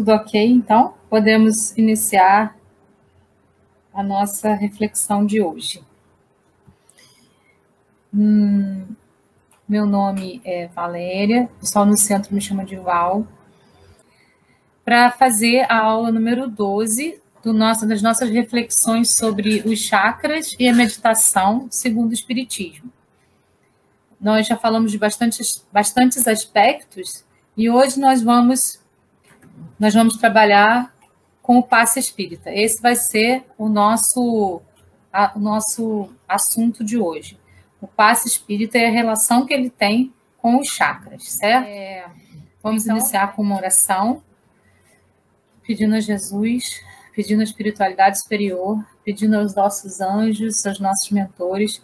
Tudo ok, então? Podemos iniciar a nossa reflexão de hoje. Meu nome é Valéria, o pessoal no centro me chama de Val, para fazer a aula número 12 das nossas reflexões sobre os chakras e a meditação segundo o Espiritismo. Nós já falamos de bastantes aspectos e hoje nós vamos trabalhar com o passe espírita. Esse vai ser o nosso assunto de hoje. O passe espírita é a relação que ele tem com os chakras, certo? Vamos iniciar com uma oração, pedindo a Jesus, pedindo a espiritualidade superior, pedindo aos nossos anjos, aos nossos mentores,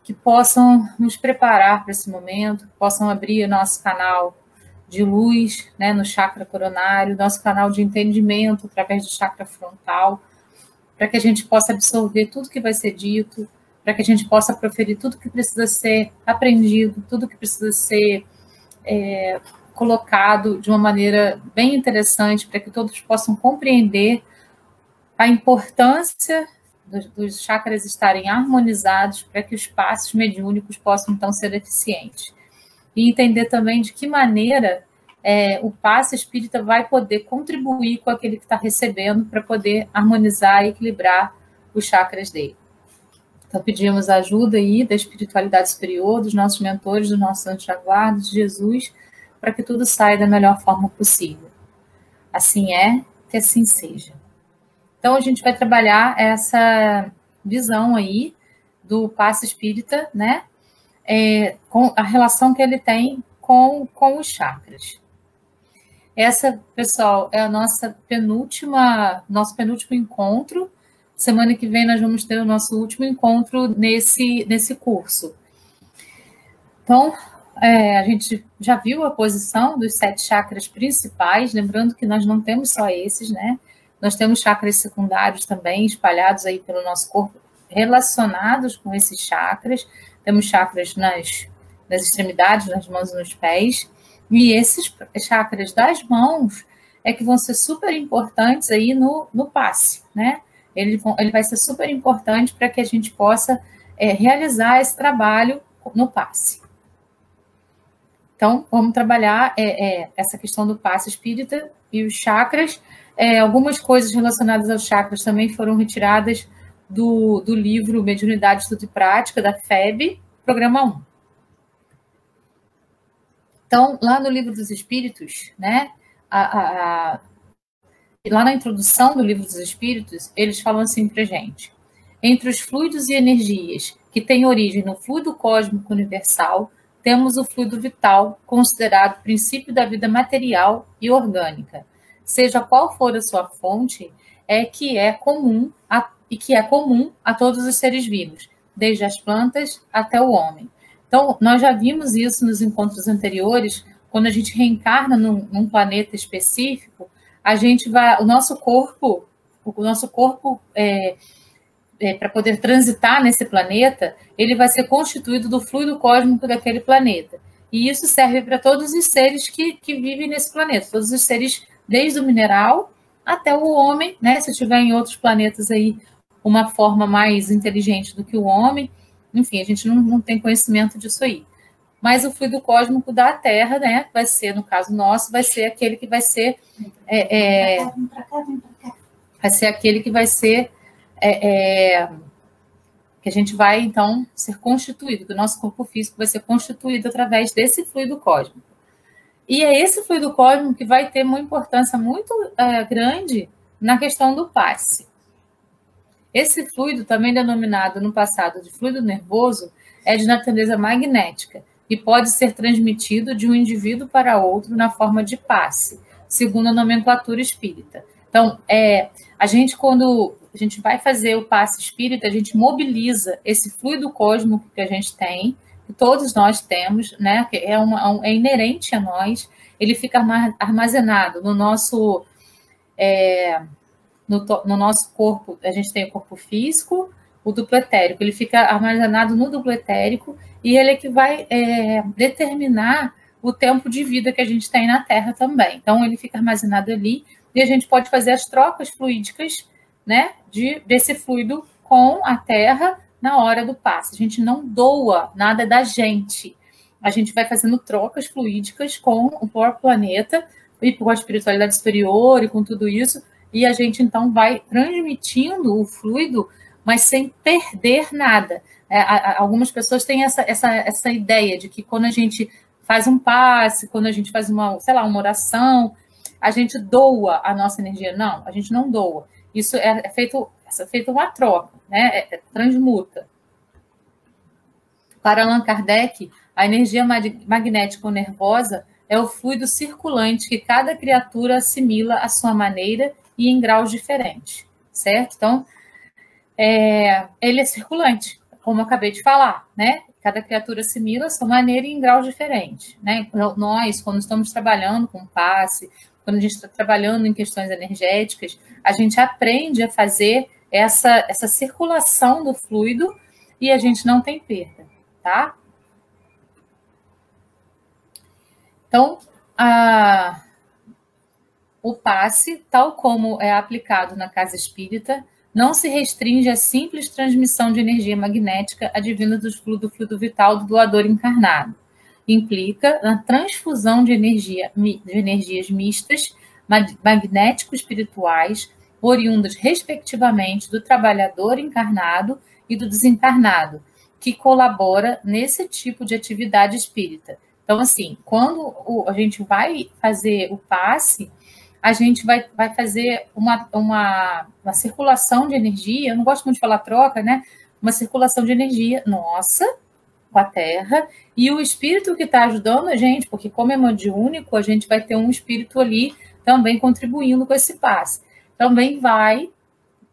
que possam nos preparar para esse momento, que possam abrir o nosso canal de luz, né, no chakra coronário, nosso canal de entendimento através do chakra frontal, para que a gente possa absorver tudo que vai ser dito, para que a gente possa proferir tudo que precisa ser aprendido, tudo que precisa ser colocado de uma maneira bem interessante, para que todos possam compreender a importância dos chakras estarem harmonizados para que os passos mediúnicos possam, então, ser eficientes. E entender também de que maneira o passe espírita vai poder contribuir com aquele que está recebendo para poder harmonizar e equilibrar os chakras dele. Então, pedimos a ajuda aí da espiritualidade superior, dos nossos mentores, dos nossos anjos da guarda, de Jesus, para que tudo saia da melhor forma possível. Assim é, que assim seja. Então, a gente vai trabalhar essa visão aí do passe espírita, né? Com a relação que ele tem com os chakras. Essa, pessoal, é a nosso penúltimo encontro. Semana que vem nós vamos ter o nosso último encontro nesse curso. Então, a gente já viu a posição dos 7 chakras principais, lembrando que nós não temos só esses, né? Nós temos chakras secundários também espalhados aí pelo nosso corpo, relacionados com esses chakras. Temos chakras nas extremidades, nas mãos e nos pés. E esses chakras das mãos é que vão ser super importantes aí no passe, né? Ele vai ser super importante para que a gente possa realizar esse trabalho no passe. Então, vamos trabalhar essa questão do passe espírita e os chakras. Algumas coisas relacionadas aos chakras também foram retiradas do livro Mediunidade, Estudo e Prática, da FEB, programa 1. Então, lá no Livro dos Espíritos, né, lá na introdução do Livro dos Espíritos, eles falam assim para a gente: entre os fluidos e energias que têm origem no fluido cósmico universal, temos o fluido vital, considerado princípio da vida material e orgânica. Seja qual for a sua fonte, que é comum a todos os seres vivos, desde as plantas até o homem. Então, nós já vimos isso nos encontros anteriores. Quando a gente reencarna num planeta específico, o nosso corpo para poder transitar nesse planeta, ele vai ser constituído do fluido cósmico daquele planeta. E isso serve para todos os seres que vivem nesse planeta, todos os seres, desde o mineral até o homem, né? Se tiver em outros planetas aí uma forma mais inteligente do que o homem, enfim, a gente não tem conhecimento disso aí. Mas o fluido cósmico da Terra, né, vai ser, no caso nosso, vai ser aquele que vai ser... Vem pra cá. Vai ser aquele que vai ser... que a gente vai, então, ser constituído, que o nosso corpo físico vai ser constituído através desse fluido cósmico. E é esse fluido cósmico que vai ter uma importância muito grande na questão do passe. Esse fluido, também denominado no passado de fluido nervoso, é de natureza magnética e pode ser transmitido de um indivíduo para outro na forma de passe, segundo a nomenclatura espírita. Então, quando a gente vai fazer o passe espírita, a gente mobiliza esse fluido cósmico que a gente tem, que todos nós temos, né, que é inerente a nós, ele fica armazenado no nosso corpo. A gente tem o corpo físico, o duplo etérico, ele fica armazenado no duplo etérico e ele é que vai determinar o tempo de vida que a gente tem na Terra também. Então, ele fica armazenado ali e a gente pode fazer as trocas fluídicas, né, desse fluido com a Terra na hora do passe. A gente não doa nada da gente. A gente vai fazendo trocas fluídicas com o próprio planeta e com a espiritualidade superior e com tudo isso, e a gente então vai transmitindo o fluido, mas sem perder nada. Algumas pessoas têm essa ideia de que quando a gente faz um passe, quando a gente faz uma oração, a gente doa a nossa energia. Não, a gente não doa. Isso é feito uma troca, né? Transmuta. Para Allan Kardec, a energia magnética ou nervosa é o fluido circulante que cada criatura assimila à sua maneira e em graus diferentes, certo? Então, ele é circulante, como eu acabei de falar, né? Cada criatura assimila à sua maneira e em graus diferentes, né? Nós, quando estamos trabalhando com passe, quando a gente está trabalhando em questões energéticas, a gente aprende a fazer essa circulação do fluido e a gente não tem perda, tá? Então, o passe, tal como é aplicado na casa espírita, não se restringe à simples transmissão de energia magnética advinda do fluido vital do doador encarnado. Implica na transfusão de energias mistas, magnético-espirituais, oriundas, respectivamente, do trabalhador encarnado e do desencarnado, que colabora nesse tipo de atividade espírita. Então, assim, quando a gente vai fazer o passe, a gente vai fazer uma circulação de energia, eu não gosto muito de falar troca, né? Uma circulação de energia nossa com a Terra, e o espírito que está ajudando a gente, porque como é mediúnico, a gente vai ter um espírito ali também contribuindo com esse passe. Também vai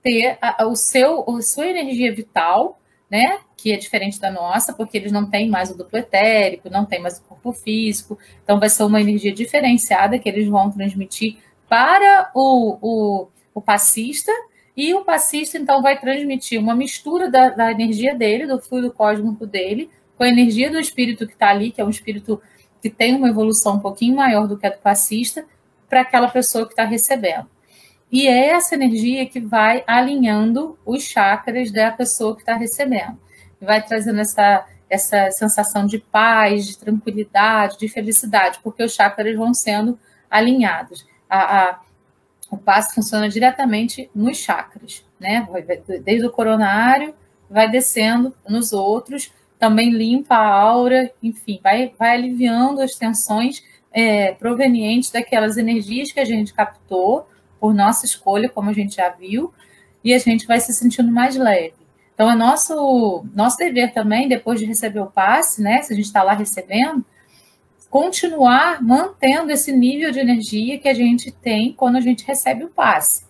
ter a sua energia vital, né, que é diferente da nossa, porque eles não têm mais o duplo etérico, não tem mais o corpo físico, então vai ser uma energia diferenciada que eles vão transmitir para o passista, e o passista, então, vai transmitir uma mistura da energia dele, do fluido cósmico dele, com a energia do espírito que está ali, que é um espírito que tem uma evolução um pouquinho maior do que a do passista, para aquela pessoa que está recebendo. E é essa energia que vai alinhando os chakras da pessoa que está recebendo. E vai trazendo essa sensação de paz, de tranquilidade, de felicidade, porque os chakras vão sendo alinhados. O passe funciona diretamente nos chakras, né? Desde o coronário, vai descendo nos outros, também limpa a aura, enfim, vai aliviando as tensões provenientes daquelas energias que a gente captou por nossa escolha, como a gente já viu, e a gente vai se sentindo mais leve. Então, é nosso dever também, depois de receber o passe, né? Se a gente está lá recebendo, continuar mantendo esse nível de energia que a gente tem quando a gente recebe o passe.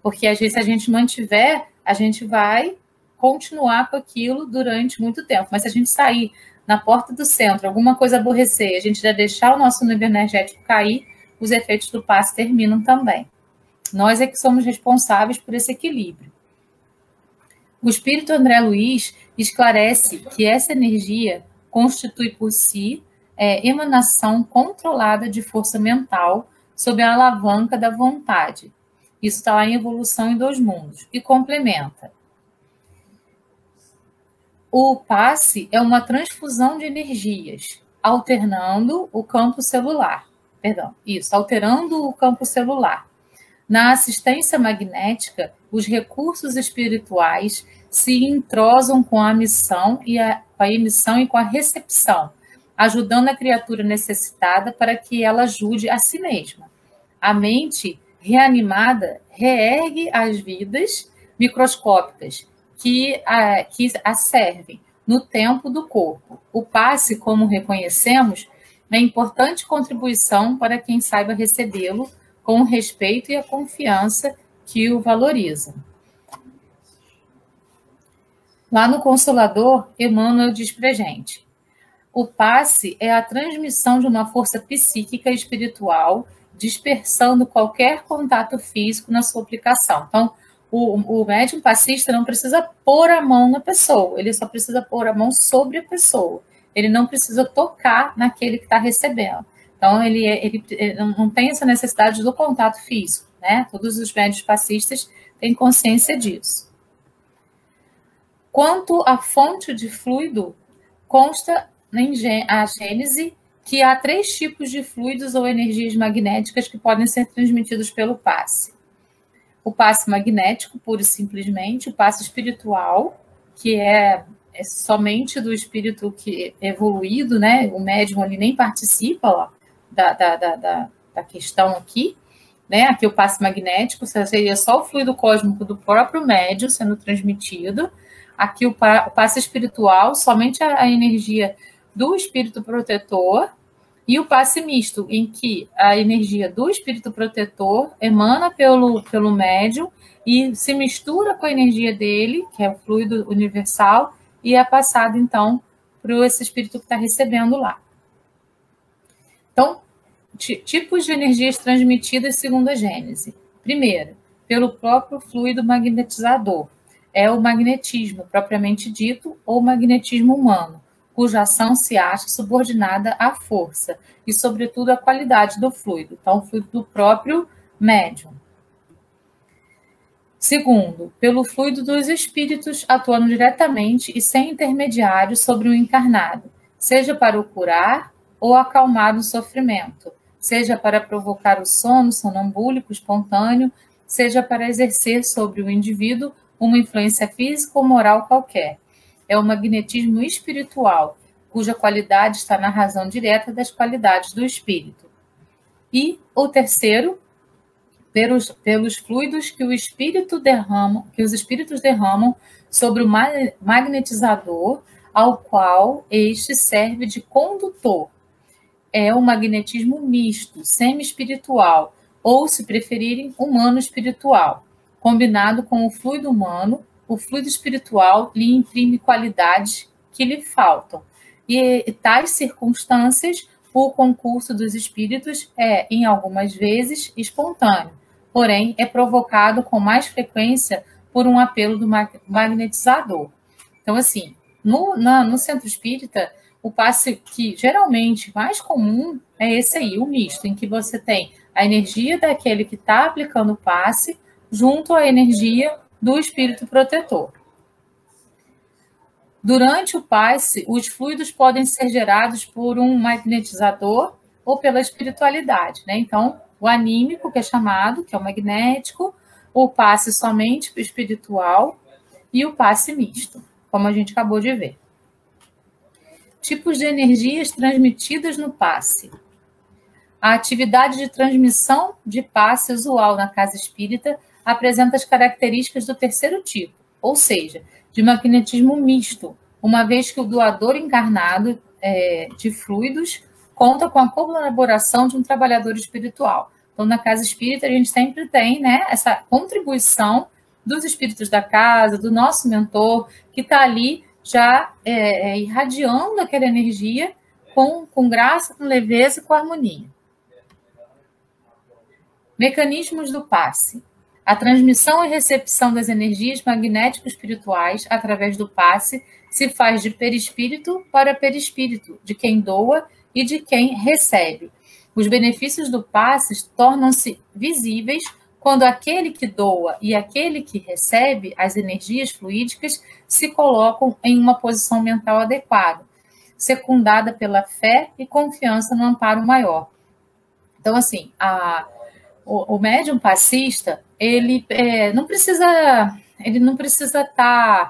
Porque, se a gente mantiver, a gente vai continuar com aquilo durante muito tempo. Mas se a gente sair na porta do centro, alguma coisa aborrecer, a gente já deixar o nosso nível energético cair, os efeitos do passe terminam também. Nós é que somos responsáveis por esse equilíbrio. O espírito André Luiz esclarece que essa energia constitui por si emanação controlada de força mental sob a alavanca da vontade. Isso está lá em Evolução em Dois Mundos. E complementa. O passe é uma transfusão de energias, alterando o campo celular. Alterando o campo celular. Na assistência magnética, os recursos espirituais se entrosam com a emissão e com a recepção, ajudando a criatura necessitada para que ela ajude a si mesma. A mente reanimada reergue as vidas microscópicas que a servem no tempo do corpo. O passe, como reconhecemos, é importante contribuição para quem saiba recebê-lo com o respeito e a confiança que o valorizam. Lá no Consolador, Emmanuel diz para a gente: o passe é a transmissão de uma força psíquica e espiritual, dispersando qualquer contato físico na sua aplicação. Então, o médium passista não precisa pôr a mão na pessoa, ele só precisa pôr a mão sobre a pessoa. Ele não precisa tocar naquele que está recebendo. Então, ele não tem essa necessidade do contato físico, né? Todos os médiuns passistas têm consciência disso. Quanto à fonte de fluido, consta a Gênese que há 3 tipos de fluidos ou energias magnéticas que podem ser transmitidos pelo passe. O passe magnético, pura e simplesmente, o passe espiritual, que é somente do espírito que é evoluído, né? O médium ali nem participa ó, da questão aqui, né? Aqui o passe magnético seria só o fluido cósmico do próprio médium sendo transmitido. Aqui o passe espiritual, somente a energia do espírito protetor, e o passe misto, em que a energia do espírito protetor emana pelo médium e se mistura com a energia dele, que é o fluido universal, e é passado, então, para esse espírito que está recebendo lá. Então, tipos de energias transmitidas segundo a Gênese. Primeiro, pelo próprio fluido magnetizador. É o magnetismo, propriamente dito, ou magnetismo humano, cuja ação se acha subordinada à força e, sobretudo, à qualidade do fluido. Então, o fluido do próprio médium. Segundo, pelo fluido dos espíritos atuando diretamente e sem intermediários sobre o encarnado, seja para o curar ou acalmar o sofrimento, seja para provocar o sono sonambúlico espontâneo, seja para exercer sobre o indivíduo uma influência física ou moral qualquer. É o magnetismo espiritual, cuja qualidade está na razão direta das qualidades do espírito. E o terceiro, pelos fluidos que os espíritos derramam sobre o magnetizador, ao qual este serve de condutor. É o magnetismo misto, semi-espiritual, ou, se preferirem, humano-espiritual. Combinado com o fluido humano, o fluido espiritual lhe imprime qualidades que lhe faltam. E tais circunstâncias, o concurso dos espíritos é, em algumas vezes, espontâneo, porém é provocado com mais frequência por um apelo do magnetizador. Então, assim, no centro espírita, o passe que geralmente mais comum é esse aí, o misto, em que você tem a energia daquele que está aplicando o passe junto à energia do espírito protetor. Durante o passe, os fluidos podem ser gerados por um magnetizador ou pela espiritualidade, né? Então, o anímico, que é chamado, que é o magnético, o passe somente espiritual e o passe misto, como a gente acabou de ver. Tipos de energias transmitidas no passe. A atividade de transmissão de passe usual na casa espírita apresenta as características do terceiro tipo, ou seja, de magnetismo misto, uma vez que o doador encarnado de fluidos conta com a colaboração de um trabalhador espiritual. Então, na casa espírita, a gente sempre tem, né, essa contribuição dos espíritos da casa, do nosso mentor, que está ali já irradiando aquela energia com graça, com leveza e com harmonia. Mecanismos do passe. A transmissão e recepção das energias magnético-espirituais através do passe se faz de perispírito para perispírito, de quem doa e de quem recebe. Os benefícios do passe tornam-se visíveis quando aquele que doa e aquele que recebe as energias fluídicas se colocam em uma posição mental adequada, secundada pela fé e confiança no amparo maior. Então, assim, o médium passista, ele não precisa estar,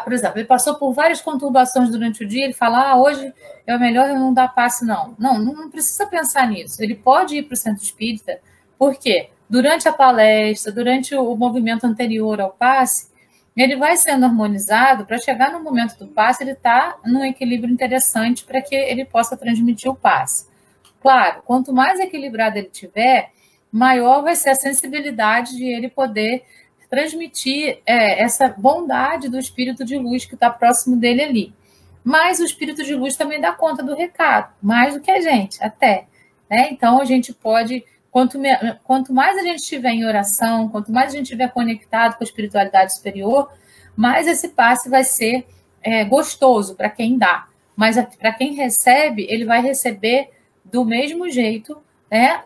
por exemplo, ele passou por várias conturbações durante o dia, ele fala, hoje é melhor eu não dar passe, não. Não precisa pensar nisso. Ele pode ir para o centro espírita, porque durante a palestra, durante o movimento anterior ao passe, ele vai sendo harmonizado para chegar no momento do passe, ele está num equilíbrio interessante para que ele possa transmitir o passe. Claro, quanto mais equilibrado ele tiver, maior vai ser a sensibilidade de ele poder transmitir essa bondade do espírito de luz que está próximo dele ali. Mas o espírito de luz também dá conta do recado, mais do que a gente, até. Né? Então, a gente pode, quanto mais a gente estiver em oração, quanto mais a gente estiver conectado com a espiritualidade superior, mais esse passe vai ser gostoso para quem dá. Mas para quem recebe, ele vai receber do mesmo jeito, né?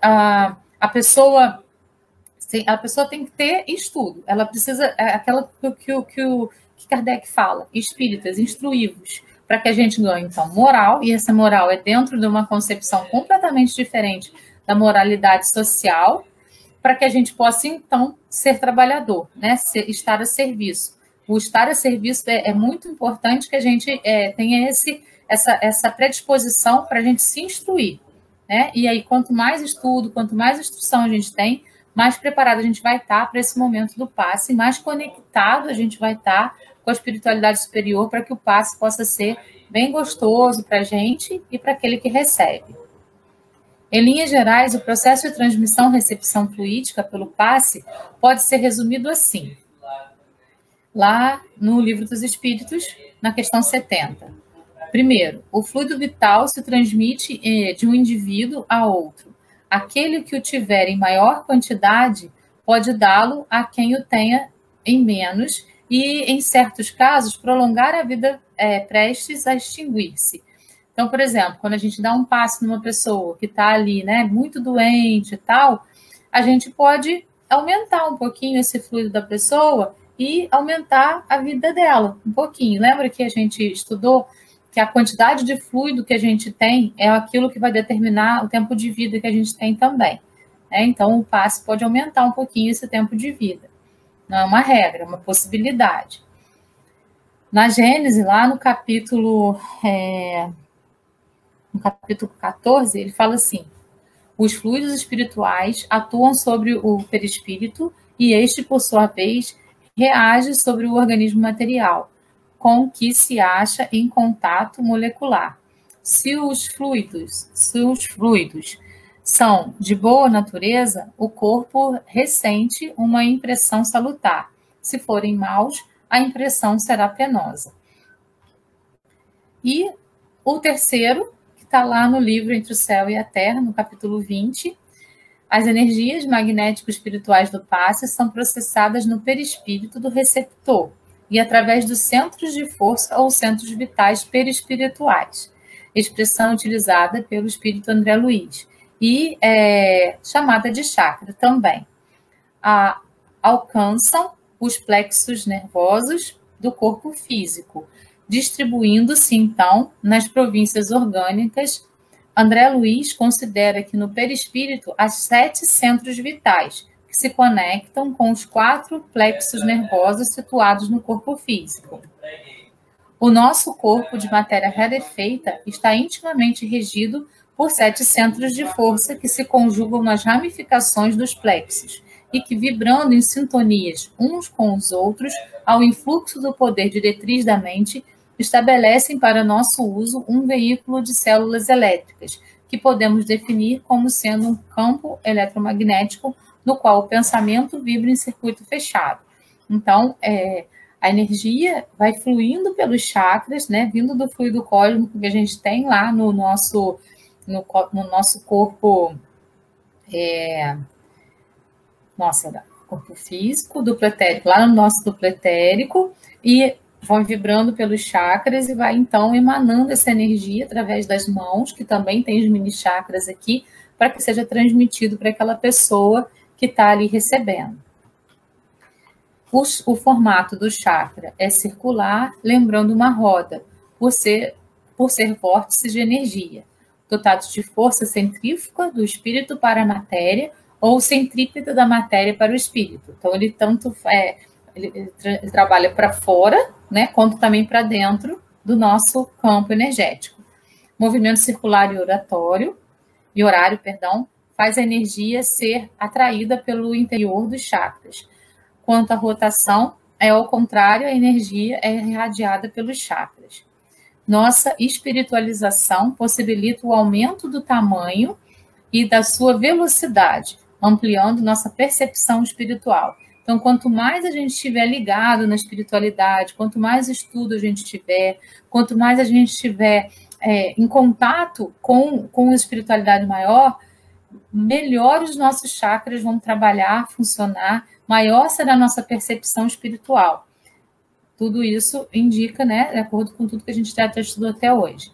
a pessoa tem que ter estudo. Ela precisa, aquela que Kardec fala, espíritas, instruí-vos, para que a gente ganhe, então, moral, e essa moral é dentro de uma concepção completamente diferente da moralidade social, para que a gente possa, então, ser trabalhador, né? Estar a serviço. O estar a serviço é muito importante que a gente tenha essa predisposição para a gente se instruir, né? E aí, quanto mais estudo, quanto mais instrução a gente tem, mais preparado a gente vai estar para esse momento do passe, mais conectado a gente vai estar com a espiritualidade superior para que o passe possa ser bem gostoso para a gente e para aquele que recebe. Em linhas gerais, o processo de transmissão-recepção fluídica pelo passe pode ser resumido assim. Lá no Livro dos Espíritos, na questão 70. Primeiro, o fluido vital se transmite de um indivíduo a outro. Aquele que o tiver em maior quantidade pode dá-lo a quem o tenha em menos e, em certos casos, prolongar a vida prestes a extinguir-se. Então, por exemplo, quando a gente dá um passe numa pessoa que está ali, né, muito doente e tal, a gente pode aumentar um pouquinho esse fluido da pessoa e aumentar a vida dela um pouquinho. Lembra que a gente estudou que a quantidade de fluido que a gente tem é aquilo que vai determinar o tempo de vida que a gente tem também. Então, o passe pode aumentar um pouquinho esse tempo de vida. Não é uma regra, é uma possibilidade. Na Gênese, lá no capítulo 14, ele fala assim: os fluidos espirituais atuam sobre o perispírito e este, por sua vez, reage sobre o organismo material, com que se acha em contato molecular. Se os fluidos são de boa natureza, o corpo ressente uma impressão salutar. Se forem maus, a impressão será penosa. E o terceiro, que está lá no livro Entre o Céu e a Terra, no capítulo 20, as energias magnético-espirituais do passe são processadas no perispírito do receptor e através dos centros de força ou centros vitais perispirituais, expressão utilizada pelo espírito André Luiz, e chamada de chakra também. Alcançam os plexos nervosos do corpo físico, distribuindo-se, então, nas províncias orgânicas. André Luiz considera que no perispírito há 7 centros vitais, que se conectam com os 4 plexos nervosos situados no corpo físico. O nosso corpo de matéria rarefeita está intimamente regido por 7 centros de força que se conjugam nas ramificações dos plexos e que, vibrando em sintonias uns com os outros, ao influxo do poder diretriz da mente, estabelecem para nosso uso um veículo de células elétricas, que podemos definir como sendo um campo eletromagnético no qual o pensamento vibra em circuito fechado. Então, a energia vai fluindo pelos chakras, né, vindo do fluido cósmico que a gente tem lá no nosso corpo, corpo físico, duplo etérico, lá no nosso duplo etérico, e vão vibrando pelos chakras e vai, então, emanando essa energia através das mãos, que também tem os mini chakras aqui, para que seja transmitido para aquela pessoa que está ali recebendo. O formato do chakra é circular, lembrando uma roda, por ser vórtices de energia, dotados de força centrífuga do espírito para a matéria ou centrípeta da matéria para o espírito. Então, ele ele trabalha para fora, né, quanto também para dentro do nosso campo energético. Movimento circular e horário, faz a energia ser atraída pelo interior dos chakras. Quanto à rotação, ao contrário, a energia é irradiada pelos chakras. Nossa espiritualização possibilita o aumento do tamanho e da sua velocidade, ampliando nossa percepção espiritual. Então, quanto mais a gente estiver ligado na espiritualidade, quanto mais estudo a gente tiver, quanto mais a gente estiver em contato com a espiritualidade maior, melhor os nossos chakras vão trabalhar, funcionar, maior será a nossa percepção espiritual. Tudo isso indica, né, de acordo com tudo que a gente já estudou até hoje.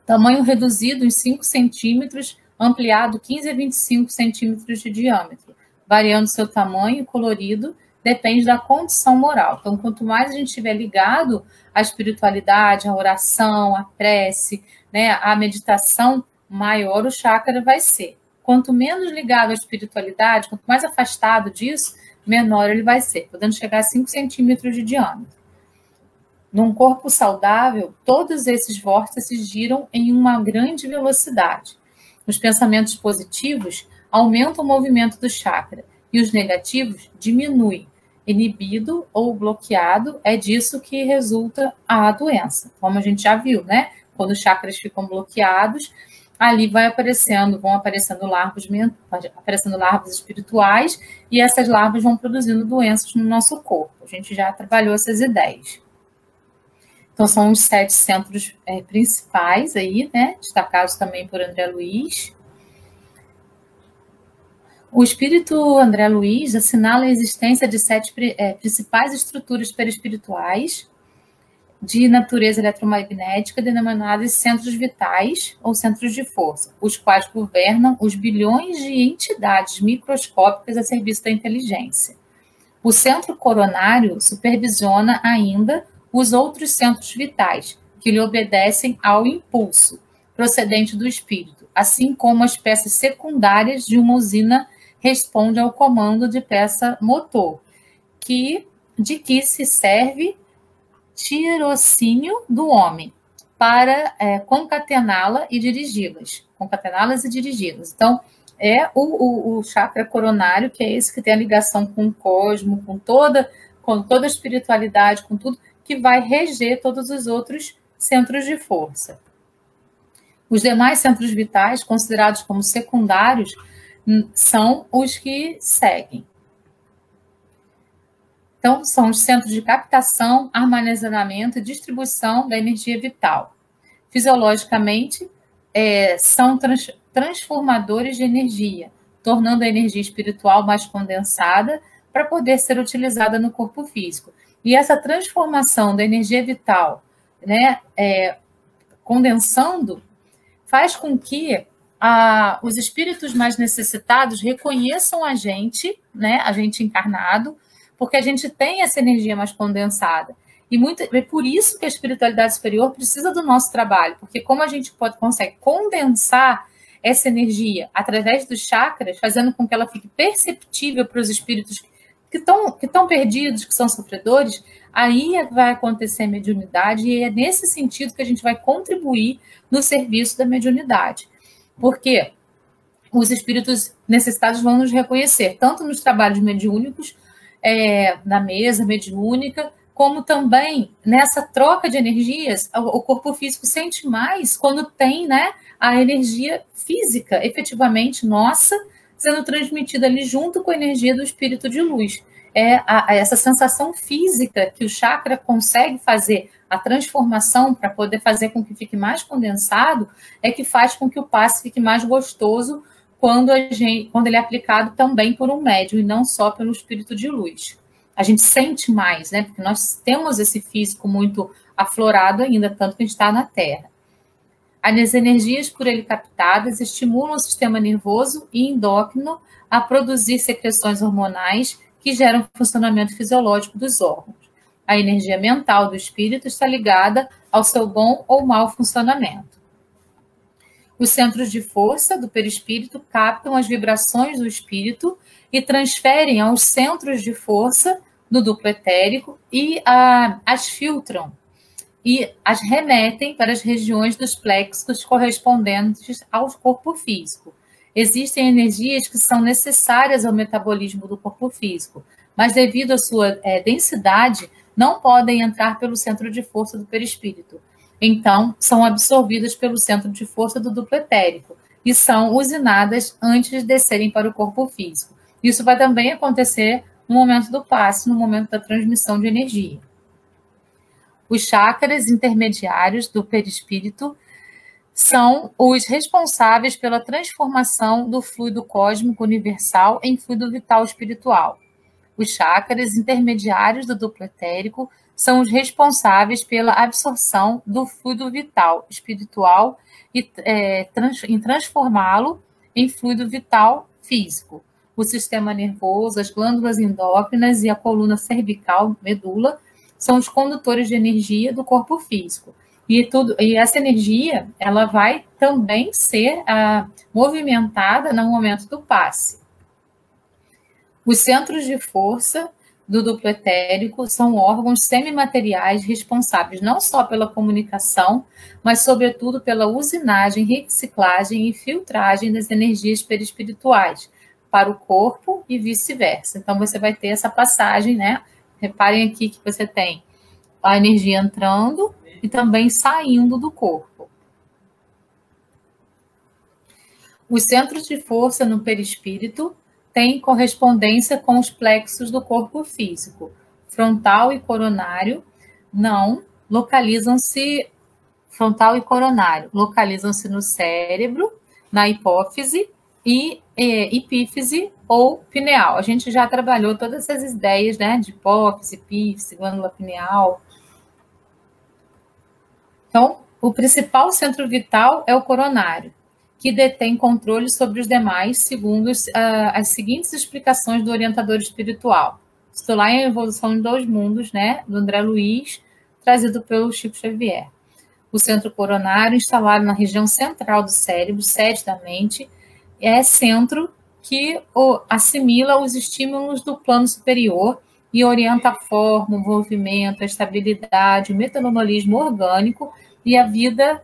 Tamanho reduzido em 5 centímetros ampliado 15 a 25 centímetros de diâmetro, variando seu tamanho e colorido, depende da condição moral. Então, quanto mais a gente estiver ligado à espiritualidade, à oração, à prece, né, à meditação, maior o chakra vai ser. Quanto menos ligado à espiritualidade, quanto mais afastado disso, menor ele vai ser, podendo chegar a 5 centímetros de diâmetro. Num corpo saudável, todos esses vórtices giram em uma grande velocidade. Os pensamentos positivos aumentam o movimento do chakra e os negativos diminuem. Inibido ou bloqueado, é disso que resulta a doença. Como a gente já viu, né? Quando os chakras ficam bloqueados, ali vão aparecendo larvas espirituais, e essas larvas vão produzindo doenças no nosso corpo. A gente já trabalhou essas ideias. Então, são os 7 centros principais aí, né? Destacados também por André Luiz. O espírito André Luiz assinala a existência de 7 principais estruturas perispirituais de natureza eletromagnética, denominadas centros vitais ou centros de força, os quais governam os bilhões de entidades microscópicas a serviço da inteligência. O centro coronário supervisiona ainda os outros centros vitais, que lhe obedecem ao impulso procedente do espírito, assim como as peças secundárias de uma usina respondem ao comando de peça motor, de que se serve tirocínio do homem para concatená-las e dirigi-las. Então, é o chakra coronário, que é esse que tem a ligação com o cosmo, com toda a espiritualidade, com tudo, que vai reger todos os outros centros de força. Os demais centros vitais, considerados como secundários, são os que seguem. Então, são os centros de captação, armazenamento e distribuição da energia vital. Fisiologicamente, são transformadores de energia, tornando a energia espiritual mais condensada para poder ser utilizada no corpo físico. E essa transformação da energia vital, né, condensando, faz com que os espíritos mais necessitados reconheçam a gente, né, a gente encarnado, porque a gente tem essa energia mais condensada. E é por isso que a espiritualidade superior precisa do nosso trabalho, porque como a gente consegue condensar essa energia através dos chakras, fazendo com que ela fique perceptível para os espíritos que estão perdidos, que são sofredores, aí vai acontecer a mediunidade, e é nesse sentido que a gente vai contribuir no serviço da mediunidade. Porque os espíritos necessitados vão nos reconhecer, tanto nos trabalhos mediúnicos, na mesa mediúnica, como também nessa troca de energias. O corpo físico sente mais quando tem, né, a energia física, efetivamente, nossa, sendo transmitida ali junto com a energia do espírito de luz. Essa sensação física que o chakra consegue fazer, a transformação para poder fazer com que fique mais condensado, é que faz com que o passe fique mais gostoso quando ele é aplicado também por um médium e não só pelo espírito de luz. A gente sente mais, né? Porque nós temos esse físico muito aflorado ainda, tanto que a gente está na Terra. As energias por ele captadas estimulam o sistema nervoso e endócrino a produzir secreções hormonais que geram o funcionamento fisiológico dos órgãos. A energia mental do espírito está ligada ao seu bom ou mau funcionamento. Os centros de força do perispírito captam as vibrações do espírito e transferem aos centros de força do duplo etérico e as filtram e as remetem para as regiões dos plexos correspondentes ao corpo físico. Existem energias que são necessárias ao metabolismo do corpo físico, mas devido à sua densidade, não podem entrar pelo centro de força do perispírito. Então, são absorvidas pelo centro de força do duplo etérico e são usinadas antes de descerem para o corpo físico. Isso vai também acontecer no momento do passe, no momento da transmissão de energia. Os chakras intermediários do perispírito são os responsáveis pela transformação do fluido cósmico universal em fluido vital espiritual. Os chakras intermediários do duplo etérico são os responsáveis pela absorção do fluido vital espiritual e em transformá-lo em fluido vital físico. O sistema nervoso, as glândulas endócrinas e a coluna cervical, medula, são os condutores de energia do corpo físico. E essa energia, ela vai também ser movimentada no momento do passe. Os centros de força do duplo etérico são órgãos semimateriais responsáveis não só pela comunicação, mas, sobretudo, pela usinagem, reciclagem e filtragem das energias perispirituais para o corpo e vice-versa. Então, você vai ter essa passagem, né? Reparem aqui que você tem a energia entrando e também saindo do corpo. Os centros de força no perispírito têm correspondência com os plexos do corpo físico. Frontal e coronário localizam-se no cérebro, na hipófise e epífise ou pineal. A gente já trabalhou todas essas ideias, né, de hipófise, epífise, glândula pineal. Então, o principal centro vital é o coronário, que detém controle sobre os demais, segundo as seguintes explicações do orientador espiritual. Estou lá em Evolução em Dois Mundos, né, do André Luiz, trazido pelo Chico Xavier. O centro coronário, instalado na região central do cérebro, sede da mente, é centro que assimila os estímulos do plano superior e orienta a forma, o movimento, a estabilidade, o metabolismo orgânico e a vida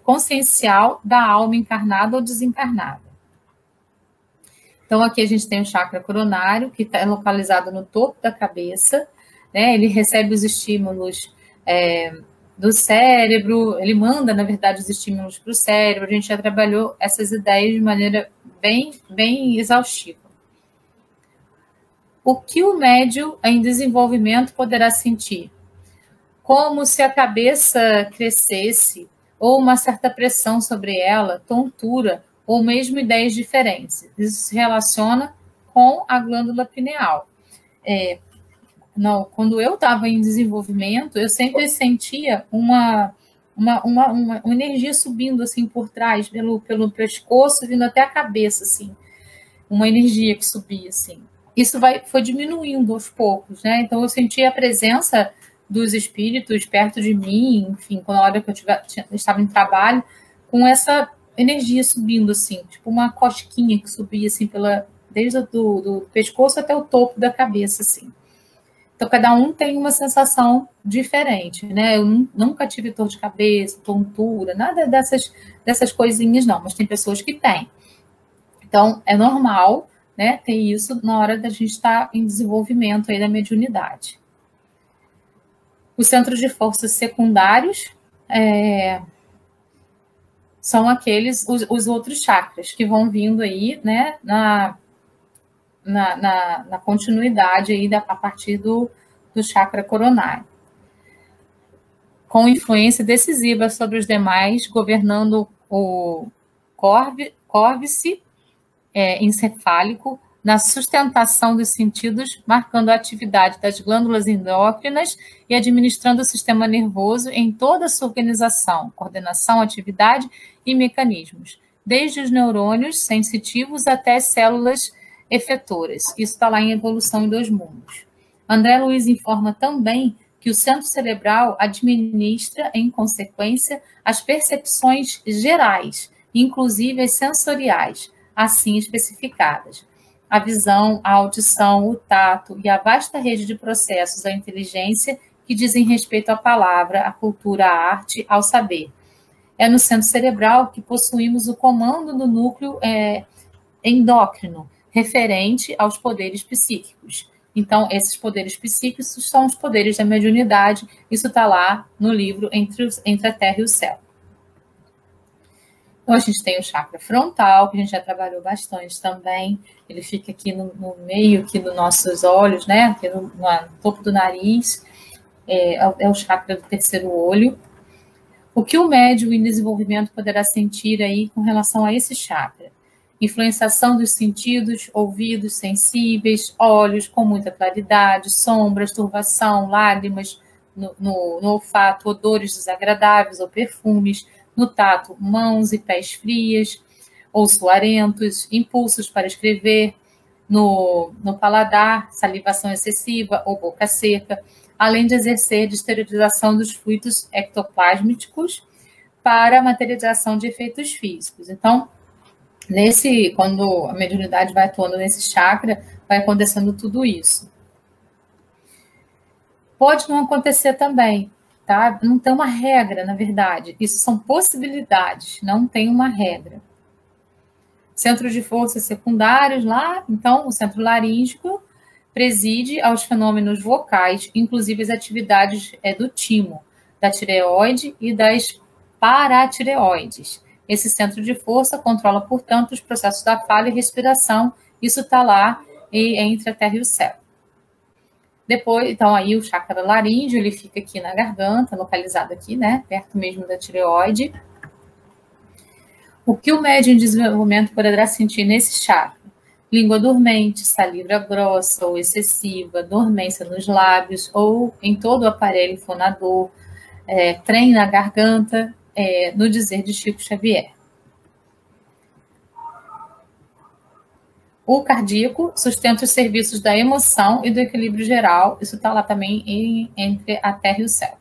consciencial da alma encarnada ou desencarnada. Então, aqui a gente tem o chakra coronário, que está localizado no topo da cabeça, né? Ele recebe os estímulos do cérebro, ele manda, na verdade, os estímulos para o cérebro. A gente já trabalhou essas ideias de maneira bem exaustiva. O que o médium em desenvolvimento poderá sentir? Como se a cabeça crescesse, ou uma certa pressão sobre ela, tontura, ou mesmo ideias diferentes. Isso se relaciona com a glândula pineal. Quando eu estava em desenvolvimento, eu sempre sentia uma energia subindo assim por trás, pelo pescoço, vindo até a cabeça, assim. Uma energia que subia, assim. Isso foi diminuindo aos poucos, né? Então, eu sentia a presença dos espíritos perto de mim, enfim, na hora que eu estava em trabalho, com essa energia subindo, assim, tipo uma cosquinha que subia, assim, desde do pescoço até o topo da cabeça, assim. Então, cada um tem uma sensação diferente, né? Eu nunca tive dor de cabeça, tontura, nada dessas coisinhas, não, mas tem pessoas que têm. Então, é normal, né, ter isso na hora da gente estar em desenvolvimento aí da mediunidade. Os centros de força secundários são os outros chakras que vão vindo aí, né, na continuidade aí a partir do chakra coronário, com influência decisiva sobre os demais, governando o córdice encefálico, na sustentação dos sentidos, marcando a atividade das glândulas endócrinas e administrando o sistema nervoso em toda a sua organização, coordenação, atividade e mecanismos, desde os neurônios sensitivos até as células efetoras. Isso está lá em Evolução em Dois Mundos. André Luiz informa também que o centro cerebral administra, em consequência, as percepções gerais, inclusive as sensoriais, assim especificadas. A visão, a audição, o tato e a vasta rede de processos da inteligência que dizem respeito à palavra, à cultura, à arte, ao saber. É no centro cerebral que possuímos o comando do núcleo endócrino, referente aos poderes psíquicos. Então, esses poderes psíquicos são os poderes da mediunidade. Isso está lá no livro Entre a Terra e o Céu. Então, a gente tem o chakra frontal, que a gente já trabalhou bastante também. Ele fica aqui no meio aqui dos nossos olhos, né? Aqui no topo do nariz. É o chakra do terceiro olho. O que o médium em desenvolvimento poderá sentir aí com relação a esse chakra? influenciação dos sentidos, ouvidos sensíveis, olhos com muita claridade, sombras, turvação, lágrimas no olfato, odores desagradáveis ou perfumes, no tato, mãos e pés frias ou suarentos, impulsos para escrever, no paladar, salivação excessiva ou boca seca, além de exercer de esterilização dos fluidos ectoplásmicos para a materialização de efeitos físicos. Então, quando a mediunidade vai atuando nesse chakra, vai acontecendo tudo isso. Pode não acontecer também, tá? Não tem uma regra, na verdade. Isso são possibilidades, não tem uma regra. Centros de força secundários lá, então, o centro laríngico preside aos fenômenos vocais, inclusive as atividades do timo, da tireoide e das paratireoides. Esse centro de força controla, portanto, os processos da fala e respiração. Isso está lá entre a terra e o céu. Depois, então, aí o chakra laríngeo, ele fica aqui na garganta, localizado aqui, né, perto mesmo da tireoide. O que o médium em desenvolvimento poderá sentir nesse chakra? Língua dormente, saliva grossa ou excessiva, dormência nos lábios ou em todo o aparelho fonador, trem na garganta, no dizer de Chico Xavier. O cardíaco sustenta os serviços da emoção e do equilíbrio geral. Isso está lá também entre a terra e o céu.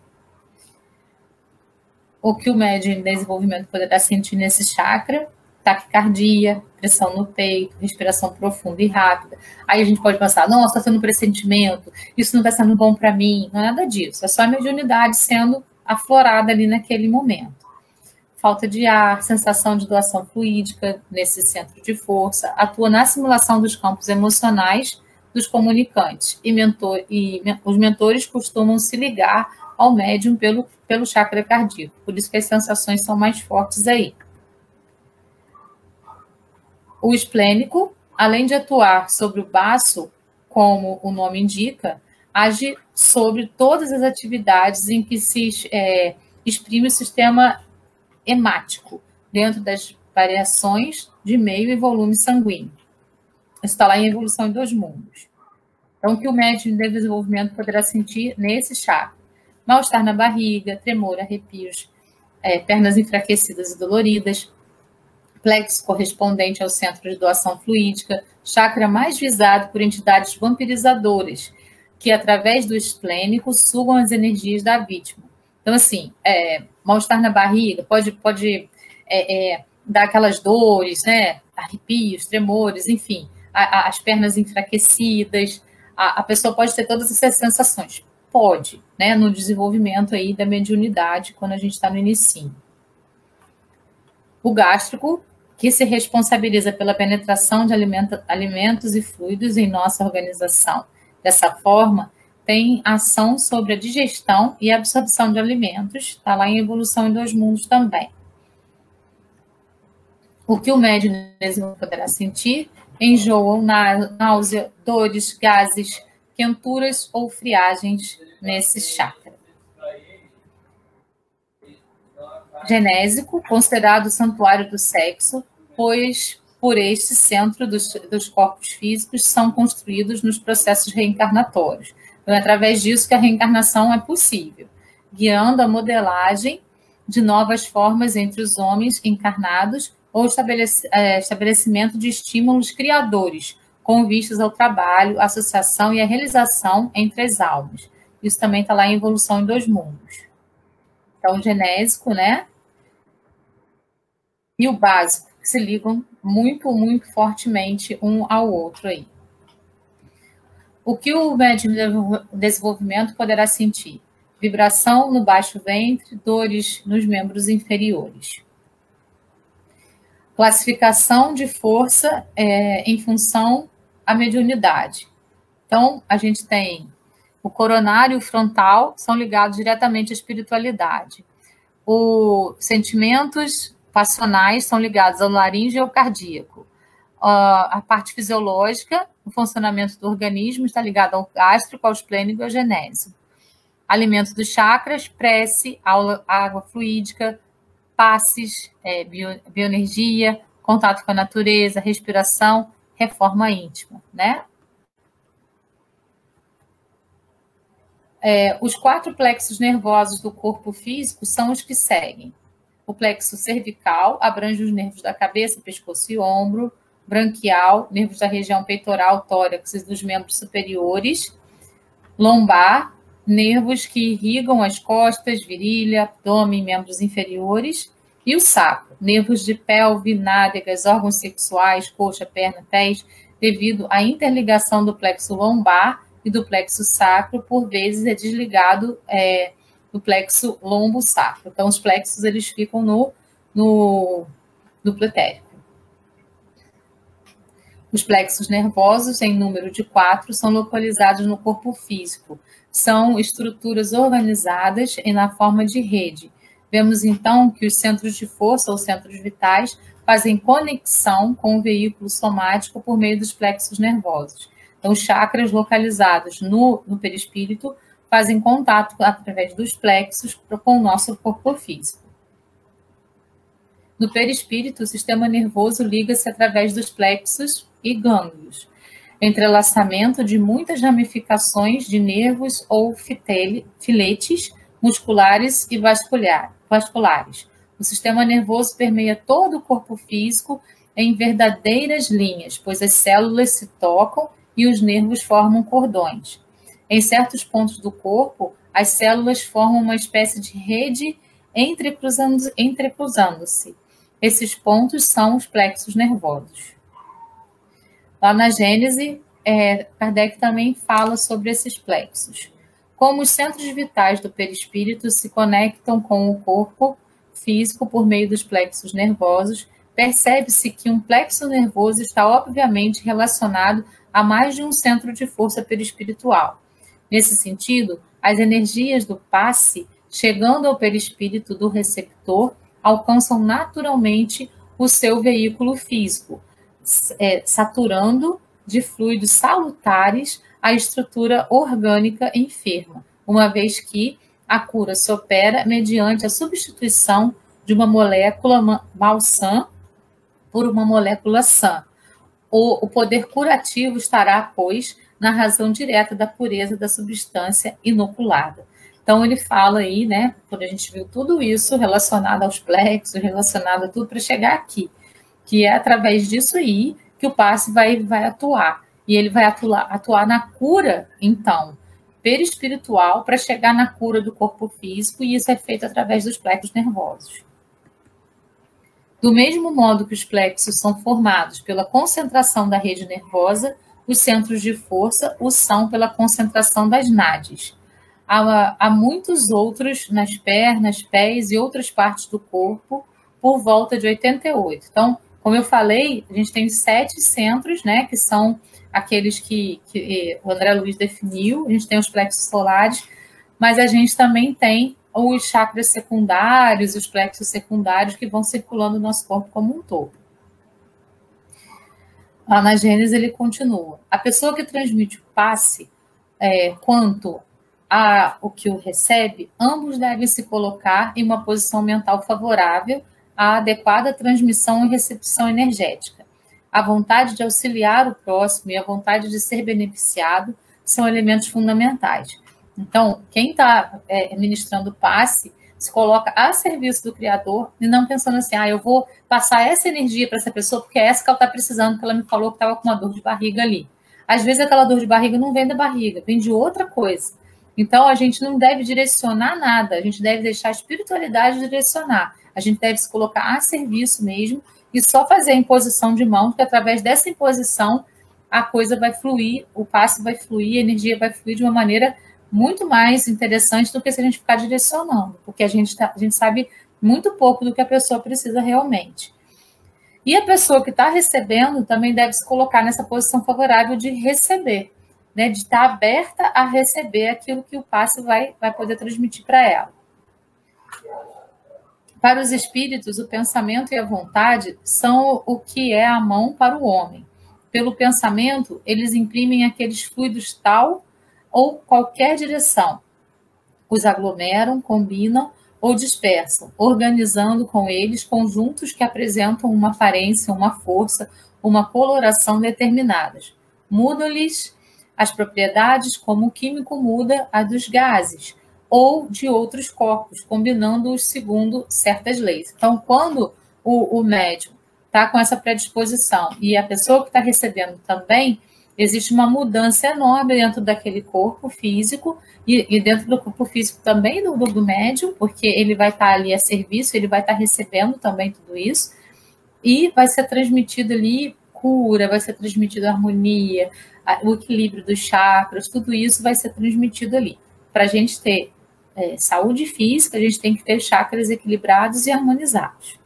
O que o médium em desenvolvimento poderá sentir nesse chakra? Taquicardia, pressão no peito, respiração profunda e rápida. Aí a gente pode pensar, nossa, está sendo um pressentimento, isso não está sendo bom para mim. Não é nada disso, é só a mediunidade sendo aflorada ali naquele momento. Falta de ar, sensação de doação fluídica nesse centro de força, atua na simulação dos campos emocionais dos comunicantes. E os mentores costumam se ligar ao médium pelo chakra cardíaco, por isso que as sensações são mais fortes aí. O esplênico, além de atuar sobre o baço, como o nome indica, age sobre todas as atividades em que se exprime o sistema hemático, dentro das variações de meio e volume sanguíneo. Isso está lá em Evolução em Dois Mundos. Então, o que o médium de desenvolvimento poderá sentir nesse chakra? Mal-estar na barriga, tremor, arrepios, pernas enfraquecidas e doloridas, plexo correspondente ao centro de doação fluídica, chakra mais visado por entidades vampirizadoras, que através do esplênico sugam as energias da vítima. Então, assim, mal-estar na barriga pode dar aquelas dores, né? Arrepios, tremores, enfim, as pernas enfraquecidas, a pessoa pode ter todas essas sensações. Pode, né? No desenvolvimento aí da mediunidade, quando a gente está no inicinho. O gástrico, que se responsabiliza pela penetração de alimentos e fluidos em nossa organização. Dessa forma, tem ação sobre a digestão e absorção de alimentos, está lá em Evolução em Dois Mundos também. O que o médium poderá sentir? Enjoo, náusea, dores, gases, quenturas ou friagens nesse chakra. Genésico, considerado o santuário do sexo, pois por este centro dos corpos físicos são construídos nos processos reencarnatórios. Então, é através disso que a reencarnação é possível, guiando a modelagem de novas formas entre os homens encarnados ou estabelecimento de estímulos criadores, com vistas ao trabalho, associação e a realização entre as almas. Isso também está lá em Evolução em Dois Mundos. Então, o genésico, né? E o básico, que se ligam muito, muito fortemente um ao outro aí. O que o médium de desenvolvimento poderá sentir? Vibração no baixo ventre, dores nos membros inferiores. Classificação de força em função à mediunidade. Então, a gente tem o coronário e o frontal, são ligados diretamente à espiritualidade. Os sentimentos passionais são ligados ao laríngeo e ao cardíaco. A parte fisiológica, o funcionamento do organismo, está ligado ao gástrico, ao esplênico e ao genésio. Alimento dos chakras, prece, água fluídica, passes, bioenergia, contato com a natureza, respiração, reforma íntima, né? Os 4 plexos nervosos do corpo físico são os que seguem. O plexo cervical abrange os nervos da cabeça, pescoço e ombro. Branquial, nervos da região peitoral, tórax e dos membros superiores. Lombar, nervos que irrigam as costas, virilha, abdômen, membros inferiores. E o sacro, nervos de pelve, nádegas, órgãos sexuais, coxa, perna, pés, devido à interligação do plexo lombar e do plexo sacro, por vezes é desligado do plexo lombo-sacro. Então, os plexos eles ficam no pretérico. Os plexos nervosos, em número de 4, são localizados no corpo físico. São estruturas organizadas na forma de rede. Vemos, então, que os centros de força ou centros vitais fazem conexão com o veículo somático por meio dos plexos nervosos. Então, os chakras localizados no perispírito fazem contato através dos plexos com o nosso corpo físico. No perispírito, o sistema nervoso liga-se através dos plexos e gânglios, entrelaçamento de muitas ramificações de nervos ou filetes musculares e vasculares. O sistema nervoso permeia todo o corpo físico em verdadeiras linhas, pois as células se tocam e os nervos formam cordões. Em certos pontos do corpo, as células formam uma espécie de rede entrecruzando-se. Esses pontos são os plexos nervosos. Lá na Gênese, Kardec também fala sobre esses plexos. Como os centros vitais do perispírito se conectam com o corpo físico por meio dos plexos nervosos, percebe-se que um plexo nervoso está obviamente relacionado a mais de um centro de força perispiritual. Nesse sentido, as energias do passe, chegando ao perispírito do receptor, alcançam naturalmente o seu veículo físico, saturando de fluidos salutares a estrutura orgânica enferma, uma vez que a cura se opera mediante a substituição de uma molécula malsã por uma molécula sã. O poder curativo estará, pois, na razão direta da pureza da substância inoculada. Então, ele fala aí, né, quando a gente viu tudo isso relacionado aos plexos, relacionado a tudo para chegar aqui, que é através disso aí que o passe vai atuar. E ele vai atuar na cura, então, perispiritual, para chegar na cura do corpo físico, e isso é feito através dos plexos nervosos. Do mesmo modo que os plexos são formados pela concentração da rede nervosa, os centros de força o são pela concentração das nádeas. Há muitos outros nas pernas, pés e outras partes do corpo, por volta de 88. Então, como eu falei, a gente tem 7 centros, né, que são aqueles que o André Luiz definiu. A gente tem os plexos solares, mas a gente também tem os chakras secundários, os plexos secundários que vão circulando no nosso corpo como um todo. Lá na Gênese ele continua. A pessoa que transmite o passe quanto o que o recebe, ambos devem se colocar em uma posição mental favorável à adequada transmissão e recepção energética. A vontade de auxiliar o próximo e a vontade de ser beneficiado são elementos fundamentais. Então, quem está ministrando o passe se coloca a serviço do Criador e não pensando assim, eu vou passar essa energia para essa pessoa porque é essa que ela está precisando, que ela me falou que estava com uma dor de barriga ali. Às vezes aquela dor de barriga não vem da barriga, vem de outra coisa. Então, a gente não deve direcionar nada, a gente deve deixar a espiritualidade direcionar. A gente deve se colocar a serviço mesmo e só fazer a imposição de mão, porque através dessa imposição a coisa vai fluir, o passe vai fluir, a energia vai fluir de uma maneira muito mais interessante do que se a gente ficar direcionando, porque a gente sabe muito pouco do que a pessoa precisa realmente. E a pessoa que está recebendo também deve se colocar nessa posição favorável de receber, né, de estar aberta a receber aquilo que o passe vai poder transmitir para ela. Para os espíritos, o pensamento e a vontade são o que é a mão para o homem. Pelo pensamento, eles imprimem aqueles fluidos tal ou qualquer direção. Os aglomeram, combinam ou dispersam, organizando com eles conjuntos que apresentam uma aparência, uma força, uma coloração determinadas. Mudam-lhes as propriedades como o químico muda a dos gases ou de outros corpos, combinando-os segundo certas leis. Então, quando o médium está com essa predisposição e a pessoa que está recebendo também, existe uma mudança enorme dentro daquele corpo físico e dentro do corpo físico também do médium, porque ele vai estar ali a serviço, ele vai estar recebendo também tudo isso, e vai ser transmitido ali cura, vai ser transmitido harmonia, o equilíbrio dos chakras, tudo isso vai ser transmitido ali. Para a gente ter saúde física, a gente tem que ter chakras equilibrados e harmonizados.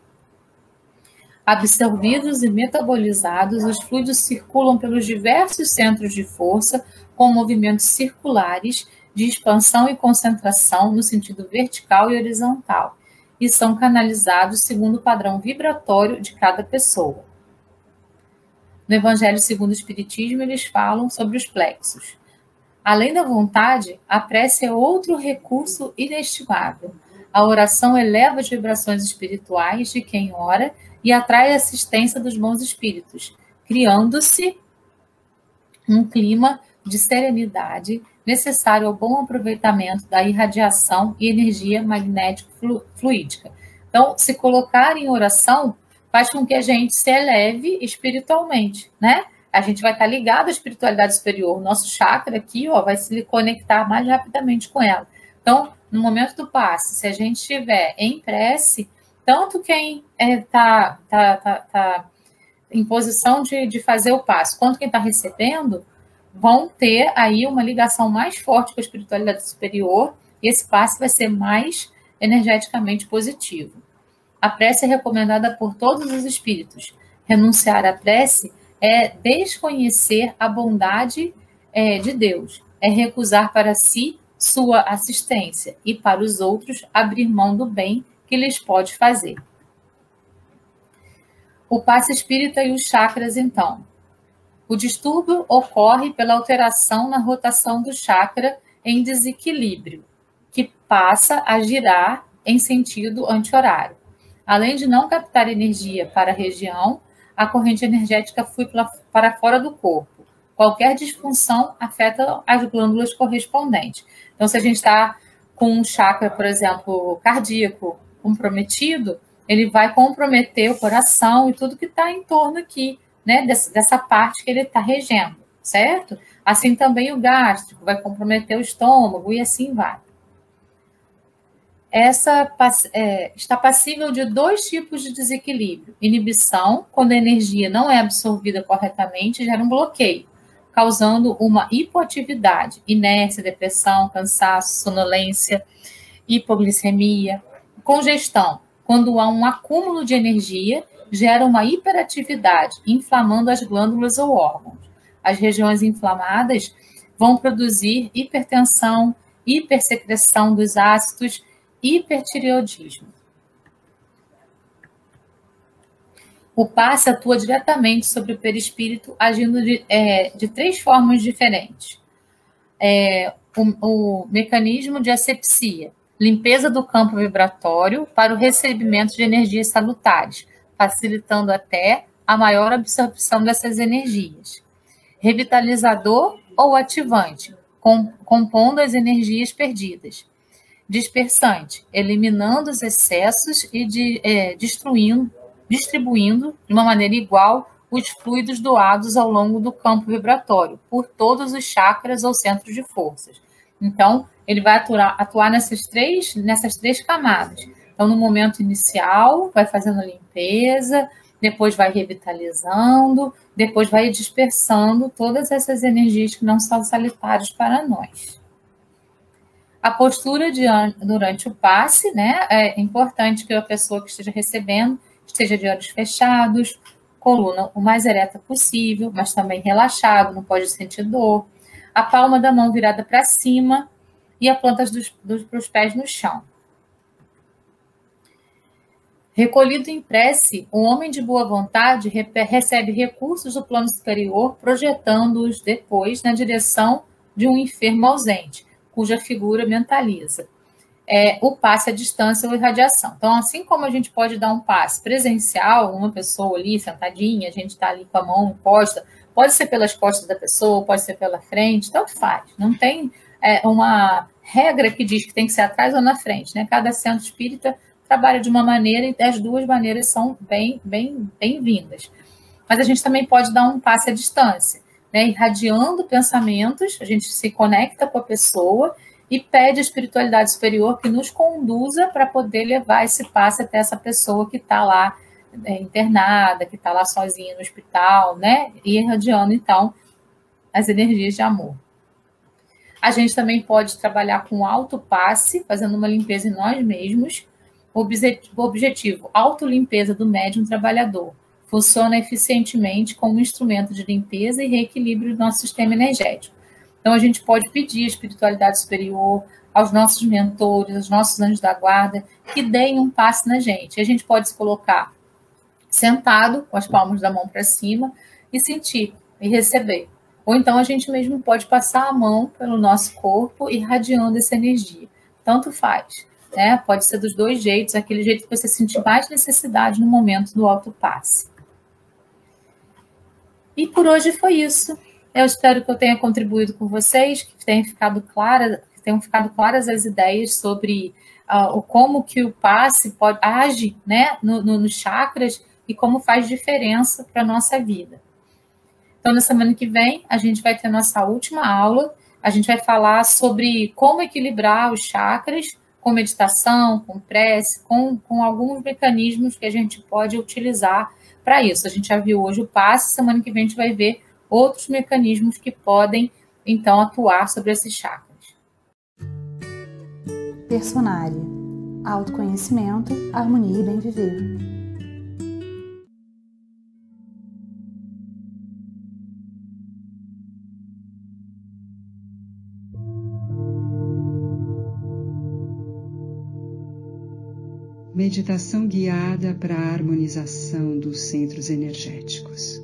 Absorvidos e metabolizados, os fluidos circulam pelos diversos centros de força com movimentos circulares de expansão e concentração no sentido vertical e horizontal e são canalizados segundo o padrão vibratório de cada pessoa. No Evangelho segundo o Espiritismo, eles falam sobre os plexos. Além da vontade, a prece é outro recurso inestimável. A oração eleva as vibrações espirituais de quem ora e atrai a assistência dos bons espíritos, criando-se um clima de serenidade necessário ao bom aproveitamento da irradiação e energia magnético-fluídica. Então, se colocar em oração faz com que a gente se eleve espiritualmente, né? A gente vai estar ligado à espiritualidade superior. O nosso chakra aqui, vai se conectar mais rapidamente com ela. Então, no momento do passe, se a gente estiver em prece, tanto quem está em posição de fazer o passo, quanto quem está recebendo, vão ter aí uma ligação mais forte com a espiritualidade superior e esse passe vai ser mais energeticamente positivo. A prece é recomendada por todos os espíritos. Renunciar à prece é desconhecer a bondade de Deus, é recusar para si sua assistência e para os outros abrir mão do bem que lhes pode fazer. O passe espírita e os chakras, então. O distúrbio ocorre pela alteração na rotação do chakra em desequilíbrio, que passa a girar em sentido anti-horário. Além de não captar energia para a região, a corrente energética flui para fora do corpo. Qualquer disfunção afeta as glândulas correspondentes. Então, se a gente está com um chakra, por exemplo, cardíaco comprometido, ele vai comprometer o coração e tudo que está em torno aqui, né, dessa parte que ele está regendo, certo? Assim também o gástrico vai comprometer o estômago e assim vai. Está passível de dois tipos de desequilíbrio. Inibição, quando a energia não é absorvida corretamente, gera um bloqueio, causando uma hipoatividade, inércia, depressão, cansaço, sonolência, hipoglicemia. Congestão, quando há um acúmulo de energia, gera uma hiperatividade, inflamando as glândulas ou órgãos. As regiões inflamadas vão produzir hipertensão, hipersecreção dos ácidos, hipertireoidismo. O passe atua diretamente sobre o perispírito, agindo de três formas diferentes. O mecanismo de asepsia, limpeza do campo vibratório para o recebimento de energias salutares, facilitando até a maior absorção dessas energias. Revitalizador ou ativante, compondo as energias perdidas. Dispersante, eliminando os excessos e distribuindo de uma maneira igual os fluidos doados ao longo do campo vibratório, por todos os chakras ou centros de forças. Então, ele vai atuar nessas três camadas. Então, no momento inicial, vai fazendo a limpeza, depois vai revitalizando, depois vai dispersando todas essas energias que não são salutares para nós. A postura durante o passe, né? É importante que a pessoa que esteja recebendo esteja de olhos fechados, coluna o mais ereta possível, mas também relaxado, não pode sentir dor. A palma da mão virada para cima e a planta dos pés no chão. Recolhido em prece, o homem de boa vontade recebe recursos do plano superior, projetando-os depois na direção de um enfermo ausente, cuja figura mentaliza. o passe à distância ou irradiação. Então, assim como a gente pode dar um passe presencial, uma pessoa ali sentadinha, a gente está ali com a mão posta, pode ser pelas costas da pessoa, pode ser pela frente, tanto faz. Não tem uma regra que diz que tem que ser atrás ou na frente, né? Cada centro espírita trabalha de uma maneira e as duas maneiras são bem-vindas. Mas a gente também pode dar um passe à distância, né? Irradiando pensamentos, a gente se conecta com a pessoa e pede à espiritualidade superior que nos conduza para poder levar esse passe até essa pessoa que está lá internada, que está lá sozinha no hospital, né? E irradiando, então, as energias de amor. A gente também pode trabalhar com autopasse, fazendo uma limpeza em nós mesmos. O objetivo, autolimpeza do médium trabalhador. Funciona eficientemente como instrumento de limpeza e reequilíbrio do nosso sistema energético. Então, a gente pode pedir à espiritualidade superior, aos nossos mentores, aos nossos anjos da guarda, que deem um passe na gente. A gente pode se colocar sentado, com as palmas da mão para cima, e sentir, e receber. Ou então a gente mesmo pode passar a mão pelo nosso corpo, irradiando essa energia. Tanto faz, né? Pode ser dos dois jeitos, aquele jeito que você sentir mais necessidade no momento do autopasse. E por hoje foi isso. Eu espero que eu tenha contribuído com vocês, que tenham ficado claras as ideias sobre como que o passe age, né, nos chakras e como faz diferença para a nossa vida. Então, na semana que vem, a gente vai ter a nossa última aula. A gente vai falar sobre como equilibrar os chakras com meditação, com prece, com alguns mecanismos que a gente pode utilizar para isso. A gente já viu hoje o passe, semana que vem a gente vai ver outros mecanismos que podem, então, atuar sobre esses chakras. Personária. Autoconhecimento, harmonia e bem viver. Meditação guiada para a harmonização dos centros energéticos.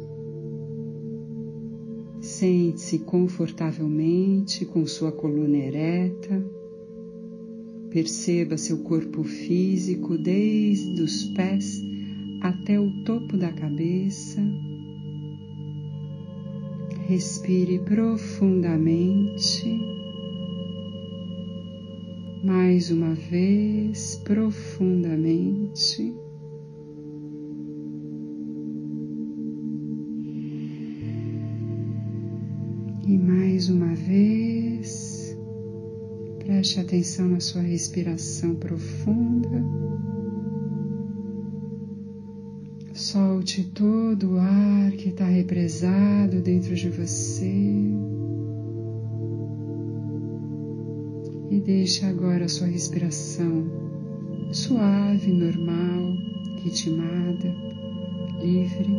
Sente-se confortavelmente com sua coluna ereta. Perceba seu corpo físico desde os pés até o topo da cabeça. Respire profundamente. Mais uma vez, profundamente. E mais uma vez, preste atenção na sua respiração profunda. Solte todo o ar que está represado dentro de você. E deixe agora a sua respiração suave, normal, ritmada, livre.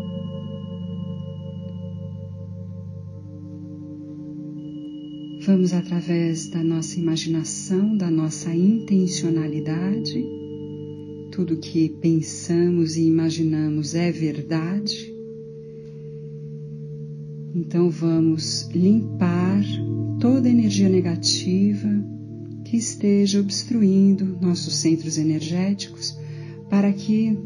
Vamos através da nossa imaginação, da nossa intencionalidade. Tudo que pensamos e imaginamos é verdade. Então vamos limpar toda energia negativa que esteja obstruindo nossos centros energéticos para que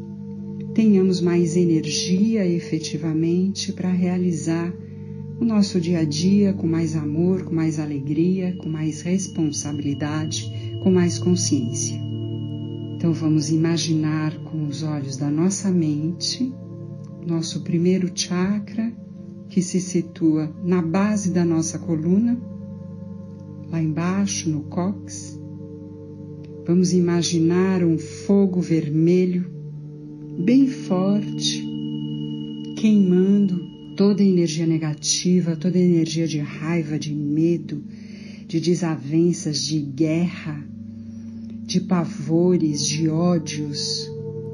tenhamos mais energia efetivamente para realizar o nosso dia a dia com mais amor, com mais alegria, com mais responsabilidade, com mais consciência. Então vamos imaginar com os olhos da nossa mente, nosso primeiro chakra, que se situa na base da nossa coluna, lá embaixo no cóccix. Vamos imaginar um fogo vermelho, bem forte, queimando toda a energia negativa, toda a energia de raiva, de medo, de desavenças, de guerra, de pavores, de ódios,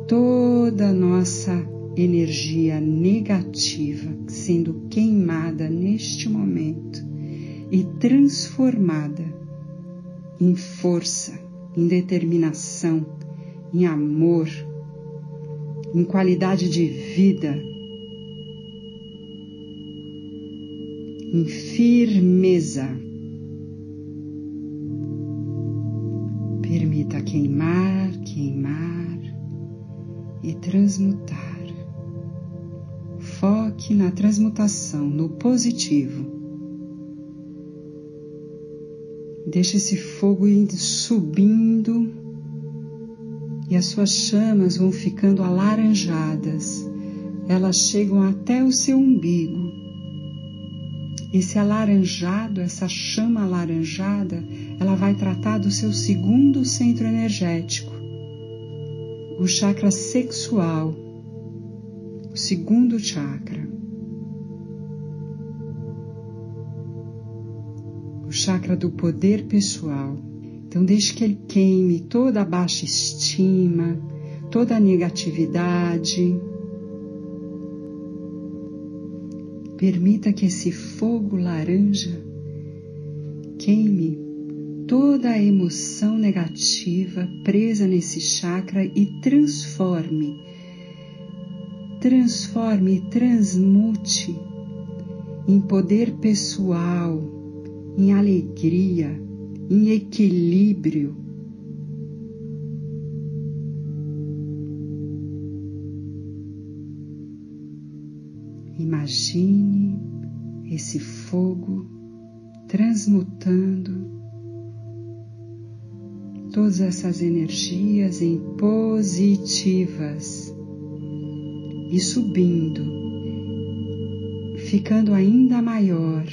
toda a nossa energia negativa sendo queimada neste momento e transformada em força, em determinação, em amor, em qualidade de vida, em firmeza. Permita queimar, queimar e transmutar. Foque na transmutação, no positivo. Deixe esse fogo ir subindo e as suas chamas vão ficando alaranjadas. Elas chegam até o seu umbigo. Esse alaranjado, essa chama alaranjada, ela vai tratar do seu segundo centro energético, o chakra sexual, o segundo chakra, o chakra do poder pessoal. Então deixe que ele queime toda a baixa estima, toda a negatividade. Permita que esse fogo laranja queime toda a emoção negativa presa nesse chakra e transforme e transmute em poder pessoal, em alegria, em equilíbrio. Imagine esse fogo transmutando todas essas energias em positivas e subindo, ficando ainda maior,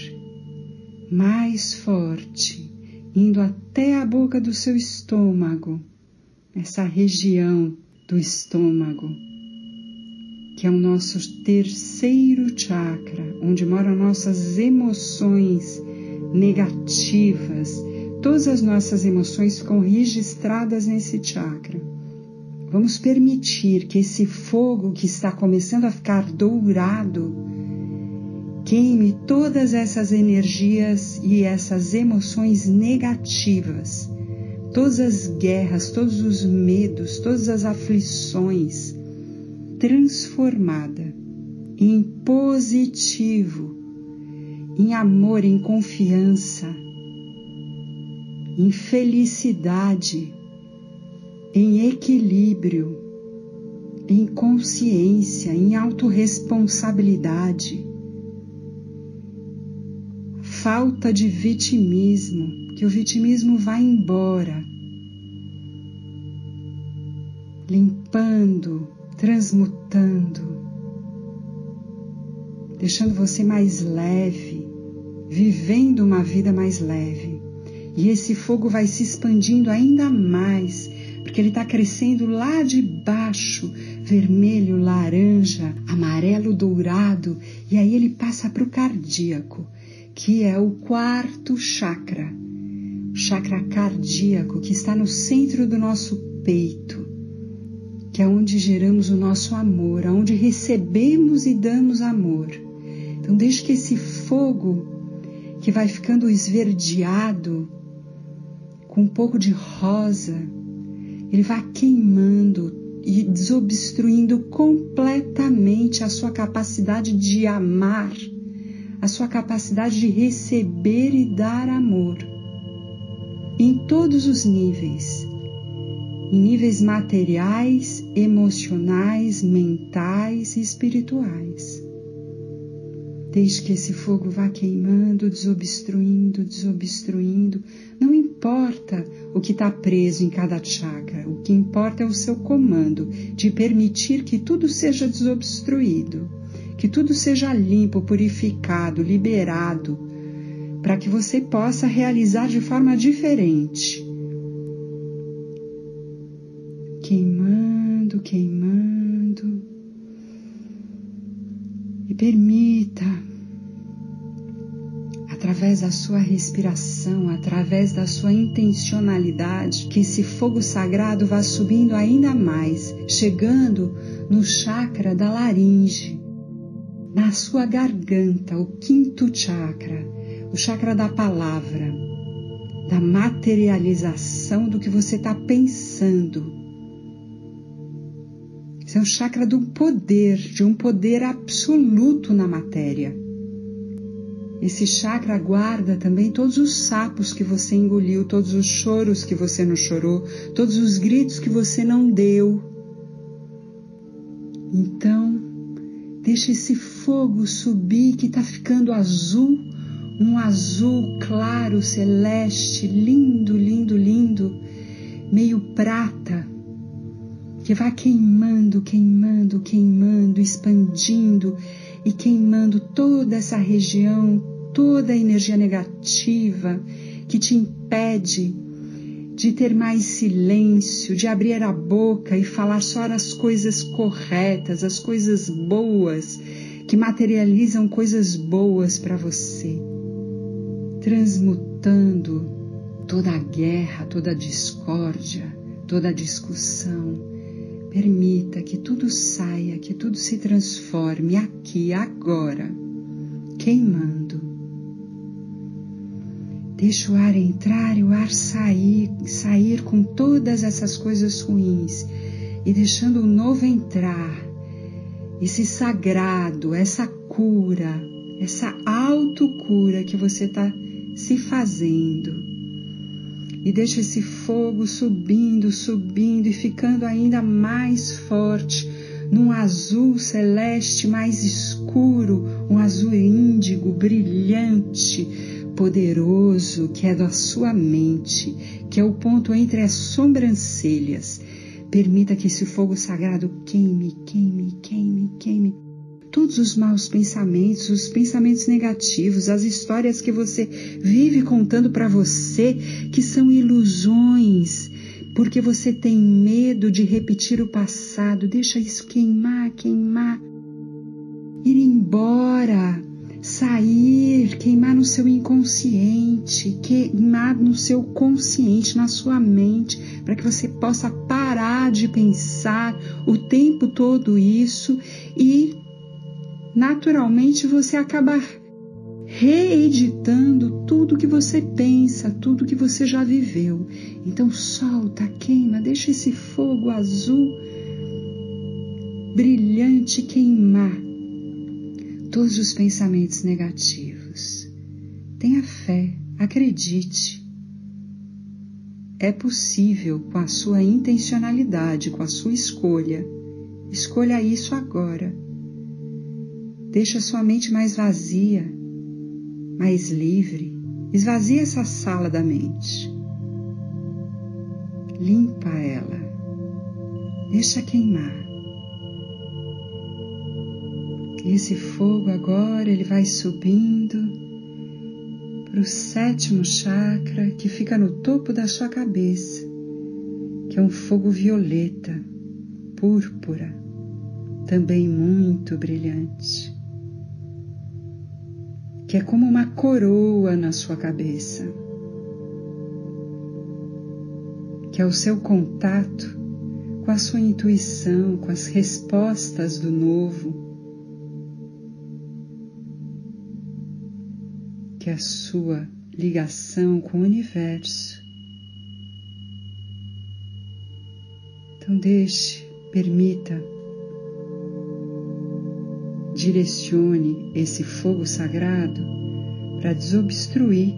mais forte, indo até a boca do seu estômago, essa região do estômago, que é o nosso terceiro chakra, onde moram nossas emoções negativas. Todas as nossas emoções ficam registradas nesse chakra. Vamos permitir que esse fogo que está começando a ficar dourado queime todas essas energias e essas emoções negativas, todas as guerras, todos os medos, todas as aflições, transformada em positivo, em amor, em confiança, em felicidade, em equilíbrio, em consciência, em autorresponsabilidade. Falta de vitimismo, que o vitimismo vai embora, limpando, transmutando, deixando você mais leve, vivendo uma vida mais leve. E esse fogo vai se expandindo ainda mais, porque ele está crescendo lá de baixo, vermelho, laranja, amarelo, dourado, e aí ele passa para o cardíaco, que é o quarto chakra, o chakra cardíaco, que está no centro do nosso peito, que é onde geramos o nosso amor, onde recebemos e damos amor. Então deixe que esse fogo, que vai ficando esverdeado, com um pouco de rosa, ele vai queimando e desobstruindo completamente a sua capacidade de amar, a sua capacidade de receber e dar amor, em todos os níveis, em níveis materiais, emocionais, mentais e espirituais. Deixe que esse fogo vá queimando, desobstruindo, desobstruindo. Não importa o que está preso em cada chakra, o que importa é o seu comando de permitir que tudo seja desobstruído, que tudo seja limpo, purificado, liberado, para que você possa realizar de forma diferente. Queimando, queimando. E permita, através da sua respiração, através da sua intencionalidade, que esse fogo sagrado vá subindo ainda mais, chegando no chakra da laringe, na sua garganta, o quinto chakra, o chakra da palavra, da materialização do que você está pensando. Esse é o chakra do poder, de um poder absoluto na matéria. Esse chakra guarda também todos os sapos que você engoliu, todos os choros que você não chorou, todos os gritos que você não deu. Então, deixa esse fogo subir que está ficando azul, um azul claro, celeste, lindo, lindo, lindo, meio prata, que vai queimando, queimando, queimando, expandindo e queimando toda essa região, toda a energia negativa que te impede de ter mais silêncio, de abrir a boca e falar só as coisas corretas, as coisas boas, que materializam coisas boas para você, transmutando toda a guerra, toda a discórdia, toda a discussão. Permita que tudo saia, que tudo se transforme aqui, agora, queimando. Deixa o ar entrar e o ar sair com todas essas coisas ruins e deixando o novo entrar, esse sagrado, essa cura, essa autocura que você está se fazendo. E deixa esse fogo subindo, subindo e ficando ainda mais forte, num azul celeste mais escuro, um azul índigo, brilhante, poderoso, que é da sua mente, que é o ponto entre as sobrancelhas. Permita que esse fogo sagrado queime, queime, queime, queime todos os maus pensamentos, os pensamentos negativos, as histórias que você vive contando para você, que são ilusões, porque você tem medo de repetir o passado. Deixa isso queimar, queimar, ir embora, sair, queimar no seu inconsciente, queimar no seu consciente, na sua mente, para que você possa parar de pensar o tempo todo isso e naturalmente você acaba reeditando tudo que você pensa, tudo que você já viveu. Então solta, queima, deixa esse fogo azul brilhante queimar todos os pensamentos negativos. Tenha fé, acredite. É possível com a sua intencionalidade, com a sua escolha. Escolha isso agora. Deixa sua mente mais vazia, mais livre. Esvazia essa sala da mente. Limpa ela. Deixa queimar. E esse fogo agora ele vai subindo para o 7º chakra, que fica no topo da sua cabeça, que é um fogo violeta, púrpura, também muito brilhante, que é como uma coroa na sua cabeça, que é o seu contato com a sua intuição, com as respostas do novo, que é a sua ligação com o universo. Então permita, direcione esse fogo sagrado para desobstruir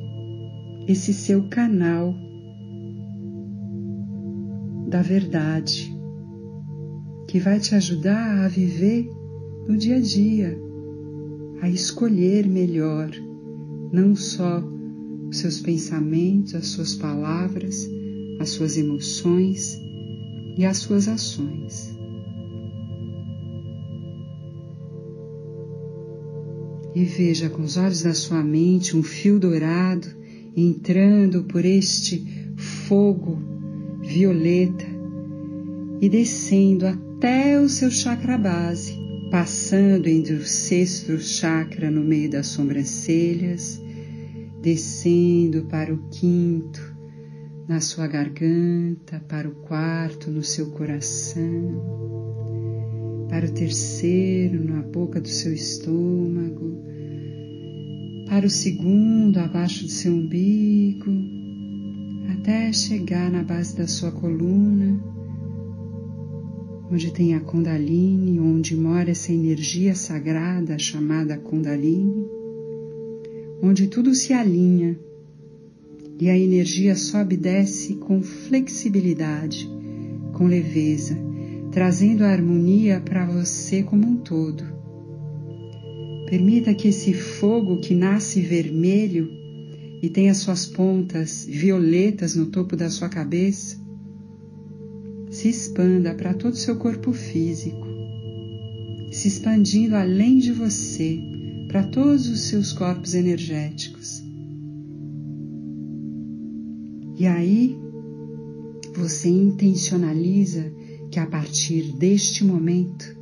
esse seu canal da verdade, que vai te ajudar a viver no dia a dia, a escolher melhor, não só os seus pensamentos, as suas palavras, as suas emoções e as suas ações. E veja com os olhos da sua mente um fio dourado entrando por este fogo violeta e descendo até o seu chakra base, passando entre o 6º chakra no meio das sobrancelhas, descendo para o 5º na sua garganta, para o 4º no seu coração, para o 3º na boca do seu estômago, para o 2º abaixo do seu umbigo, até chegar na base da sua coluna, onde tem a Kundalini, onde mora essa energia sagrada chamada Kundalini, onde tudo se alinha e a energia sobe e desce com flexibilidade, com leveza, trazendo a harmonia para você como um todo. Permita que esse fogo que nasce vermelho e tem as suas pontas violetas no topo da sua cabeça se expanda para todo o seu corpo físico, se expandindo além de você, para todos os seus corpos energéticos. E aí, você intencionaliza que a partir deste momento,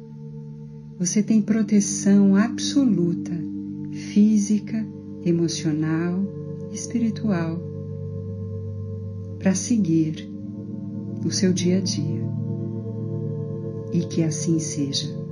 você tem proteção absoluta, física, emocional, espiritual, para seguir o seu dia a dia. E que assim seja.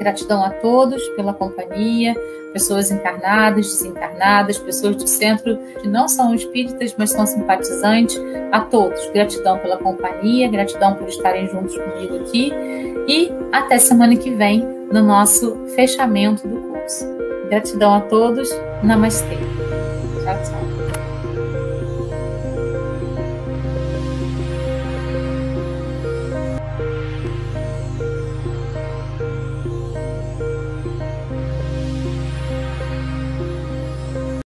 Gratidão a todos pela companhia, pessoas encarnadas, desencarnadas, pessoas do centro que não são espíritas, mas são simpatizantes, a todos. Gratidão pela companhia, gratidão por estarem juntos comigo aqui e até semana que vem no nosso fechamento do curso. Gratidão a todos, namastê. Tchau, tchau.